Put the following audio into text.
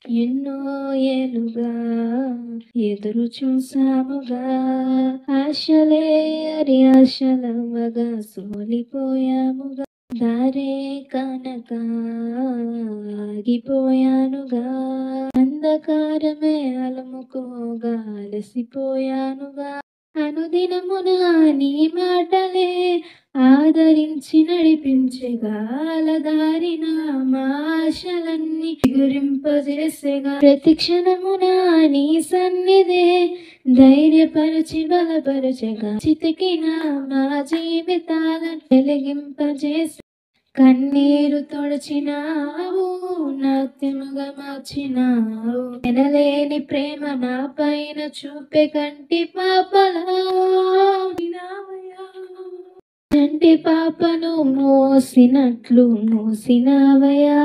ఎన్నో ఏళ్లుగా ఎదురు చూసాముగా, ఆశలే ఆశలవగా సోలిపోయాముగా, దారే కనక ఆగిపోయానుగా, అంధకారమే అలముకోగా అలసిపోయానుగా, అనుదినమున నీ మాటలే ఆదరించి నడిపించెగా, అలదారిన మా ఆశలన్నీ చిగురింపజేసేగా, ప్రతి క్షణమున నీ సన్నిధే ధైర్యపరచి బలపరచగా, చితికిన మా జీవితాలను వెలిగింపజేసి కన్నీరు తుడిచినావు, నాట్యముగా మార్చినావు, ఎనలేని ప్రేమ నా పైన చూపే కంటి పాపలా కంటి పాపను మోసినట్లు మోసినావయా.